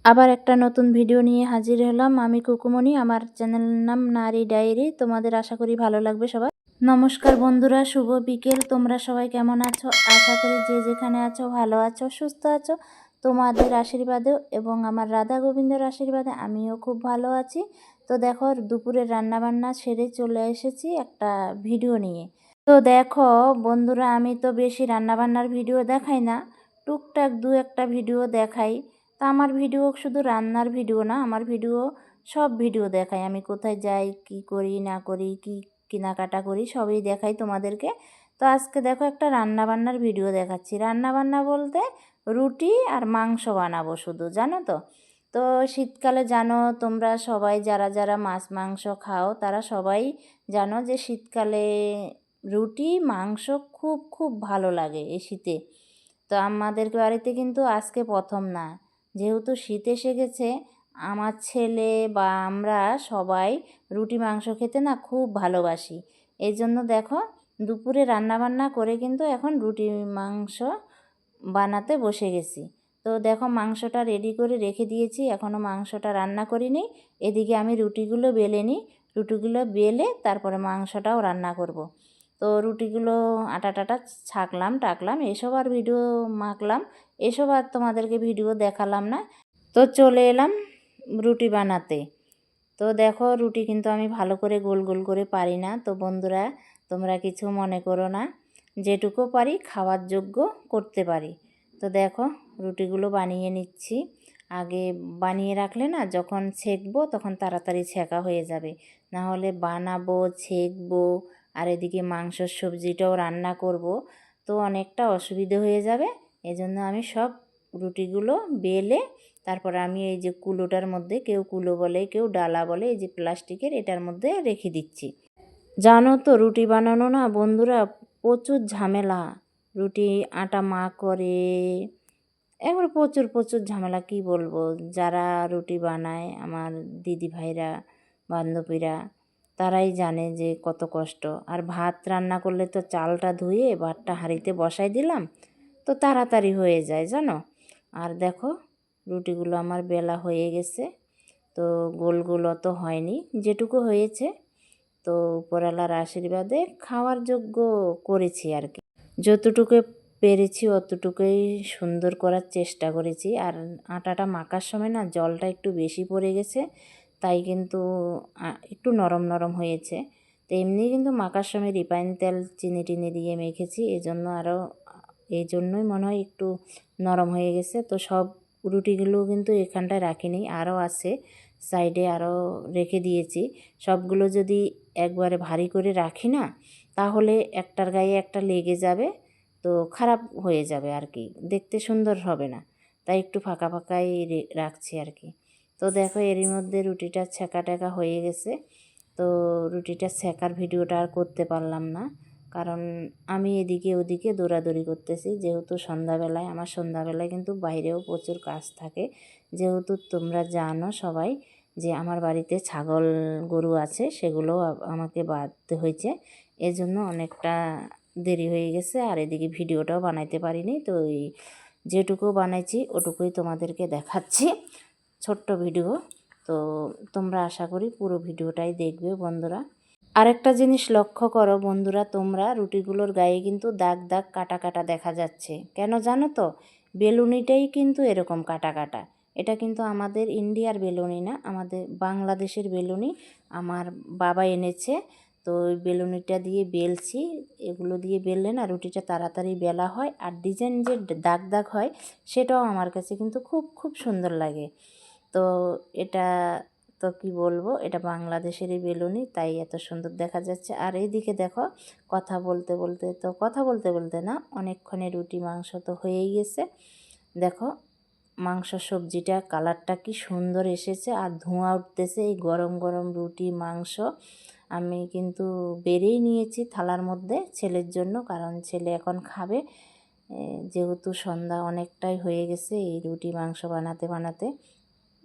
আবার একটা নতুন ভিডিও নিয়ে হাজির হলাম। আমি কুকুমনি, আমার চ্যানেলের নাম নারী ডায়েরি। তোমাদের আশা করি ভালো লাগবে সবার। নমস্কার বন্ধুরা, শুভ বিকেল। তোমরা সবাই কেমন আছো? আশা করি যে যেখানে আছো ভালো আছো, সুস্থ আছো। তোমাদের আশীর্বাদেও এবং আমার রাধা গোবিন্দর আশীর্বাদে আমিও খুব ভালো আছি। তো দেখো, দুপুরের রান্নাবান্না সেরে চলে এসেছি একটা ভিডিও নিয়ে। তো দেখো বন্ধুরা, আমি তো বেশি রান্নাবান্নার ভিডিও দেখাই না, টুকটাক দু একটা ভিডিও দেখাই। তা আমার ভিডিও শুধু রান্নার ভিডিও না, আমার ভিডিও সব ভিডিও দেখাই। আমি কোথায় যাই, কি করি না করি, কি কেনাকাটা করি, সবই দেখাই তোমাদেরকে। তো আজকে দেখো একটা রান্নাবান্নার ভিডিও দেখাচ্ছি। রান্নাবান্না বলতে রুটি আর মাংস বানাবো শুধু, জানো তো। তো শীতকালে জানো তোমরা সবাই, যারা যারা মাছ মাংস খাও তারা সবাই জানো যে শীতকালে রুটি মাংস খুব খুব ভালো লাগে এই শীতে। তো আমাদের বাড়িতে কিন্তু আজকে প্রথম না, যেহেতু শীত এসে গেছে, আমার ছেলে বা আমরা সবাই রুটি মাংস খেতে না খুব ভালোবাসি। এই জন্য দেখো দুপুরে রান্নাবান্না করে কিন্তু এখন রুটি মাংস বানাতে বসে গেছি। তো দেখো মাংসটা রেডি করে রেখে দিয়েছি, এখনও মাংসটা রান্না করিনি। এদিকে আমি রুটিগুলো বেলে নিই, রুটিগুলো বেলে তারপরে মাংসটাও রান্না করব। তো রুটিগুলো আটা টাটা ছাকলাম টাকলাম, এসব আর ভিডিও মাখলাম, এসব আর তোমাদেরকে ভিডিও দেখালাম না। তো চলে এলাম রুটি বানাতে। তো দেখো রুটি কিন্তু আমি ভালো করে গোল গোল করে পারি না, তো বন্ধুরা তোমরা কিছু মনে করো না, যেটুকু পারি খাওয়ার যোগ্য করতে পারি। তো দেখো রুটিগুলো বানিয়ে নিচ্ছি। আগে বানিয়ে রাখলে না যখন ছেঁকবো তখন তাড়াতাড়ি ছেঁকা হয়ে যাবে, না হলে বানাবো ছেঁকবো আর এদিকে মাংসর সবজিটাও রান্না করব, তো অনেকটা অসুবিধে হয়ে যাবে। এজন্য আমি সব রুটিগুলো বেলে তারপর আমি এই যে কুলোটার মধ্যে, কেউ কুলো বলে কেউ ডালা বলে, এই যে প্লাস্টিকের এটার মধ্যে রেখে দিচ্ছি। জানো তো রুটি বানানো না বন্ধুরা প্রচুর ঝামেলা। রুটি আটা মা করে একবার প্রচুর প্রচুর ঝামেলা, কি বলবো। যারা রুটি বানায় আমার দিদি ভাইরা বান্ধবীরা তারাই জানে যে কত কষ্ট। আর ভাত রান্না করলে তো চালটা ধুয়ে ভাতটা হাঁড়িতে বসাই দিলাম, তো তাড়াতাড়ি হয়ে যায় জানো। আর দেখো রুটিগুলো আমার বেলা হয়ে গেছে, তো গোল গোল অত হয়নি, যেটুকু হয়েছে তো উপরওয়ালার আশীর্বাদে খাওয়ার যোগ্য করেছি আর কি। যতটুকু পেরেছি অতটুকুই সুন্দর করার চেষ্টা করেছি। আর আটাটা মাখার সময় না জলটা একটু বেশি পড়ে গেছে, তাই কিন্তু একটু নরম নরম হয়েছে। তো এমনি কিন্তু মাখার সময় রিফাইন তেল চিনি টিনি দিয়ে মেখেছি, এজন্য আরও এই জন্যই মনে হয় একটু নরম হয়ে গেছে। তো সব রুটিগুলো কিন্তু এখানটায় রাখিনি, আরও আছে সাইডে, আরও রেখে দিয়েছি। সবগুলো যদি একবারে ভারী করে রাখি না তাহলে একটার গায়ে একটা লেগে যাবে, তো খারাপ হয়ে যাবে আর কি, দেখতে সুন্দর হবে না। তাই একটু ফাঁকা ফাঁকাই রাখছি আর কি। তো দেখো এরই মধ্যে রুটিটা ছেঁকা টেকা হয়ে গেছে। তো রুটিটা ছেঁকার ভিডিওটা আর করতে পারলাম না, কারণ আমি এদিকে ওদিকে দৌড়াদৌড়ি করতেছি। যেহেতু সন্ধ্যাবেলায়, আমার সন্ধ্যাবেলায় কিন্তু বাইরেও প্রচুর কাজ থাকে। যেহেতু তোমরা জানো সবাই যে আমার বাড়িতে ছাগল গরু আছে, সেগুলো আমাকে বাঁধতে হয়েছে, এজন্য অনেকটা দেরি হয়ে গেছে। আর এদিকে ভিডিওটাও বানাইতে পারিনি, তো এই যেটুকু বানাইছি ওটুকুই তোমাদেরকে দেখাচ্ছি, ছোট্ট ভিডিও। তো তোমরা আশা করি পুরো ভিডিওটাই দেখবে বন্ধুরা। আরেকটা জিনিস লক্ষ্য করো বন্ধুরা, তোমরা রুটিগুলোর গায়ে কিন্তু দাগ দাগ কাটা কাটা দেখা যাচ্ছে, কেন জানো তো? বেলুনিটাই কিন্তু এরকম কাটা কাটা। এটা কিন্তু আমাদের ইন্ডিয়ার বেলুনি না, আমাদের বাংলাদেশের বেলুনি, আমার বাবা এনেছে। তো ওই বেলুনিটা দিয়ে বেলছি, এগুলো দিয়ে বেললে না রুটিটা তাড়াতাড়ি বেলা হয়, আর ডিজাইন যে দাগ দাগ হয় সেটাও আমার কাছে কিন্তু খুব খুব সুন্দর লাগে। তো এটা তো কি বলবো, এটা বাংলাদেশেরই বেলুনি, তাই এত সুন্দর দেখা যাচ্ছে। আর এইদিকে দেখো কথা বলতে বলতে না অনেকক্ষণে রুটি মাংস তো হয়েই গেছে। দেখো মাংস সবজিটা কালারটা কি সুন্দর এসেছে, আর ধোঁয়া উঠতেছে এই গরম গরম রুটি মাংস। আমি কিন্তু বেড়েই নিয়েছি থালার মধ্যে ছেলের জন্য, কারণ ছেলে এখন খাবে। যেহেতু সন্ধ্যা অনেকটাই হয়ে গেছে এই রুটি মাংস বানাতে বানাতে।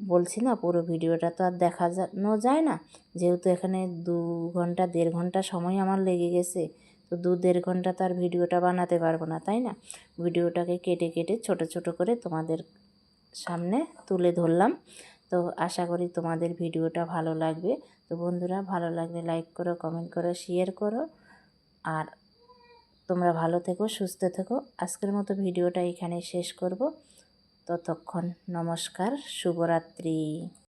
বলছি না পুরো ভিডিওটা তো আর দেখানো যায় না, যেহেতু এখানে 2 ঘন্টা 1.5 ঘন্টা সময় আমার লেগে গেছে, তো 2-1.5 ঘন্টা তো আর ভিডিওটা বানাতে পারবো না, তাই না? ভিডিওটাকে কেটে কেটে ছোট ছোট করে তোমাদের সামনে তুলে ধরলাম। তো আশা করি তোমাদের ভিডিওটা ভালো লাগবে। তো বন্ধুরা, ভালো লাগলে লাইক করো, কমেন্ট করো, শেয়ার করো। আর তোমরা ভালো থেকো, সুস্থ থেকো। আজকের মতো ভিডিওটা এখানে শেষ করব। ততক্ষণ নমস্কার, শুভরাত্রি।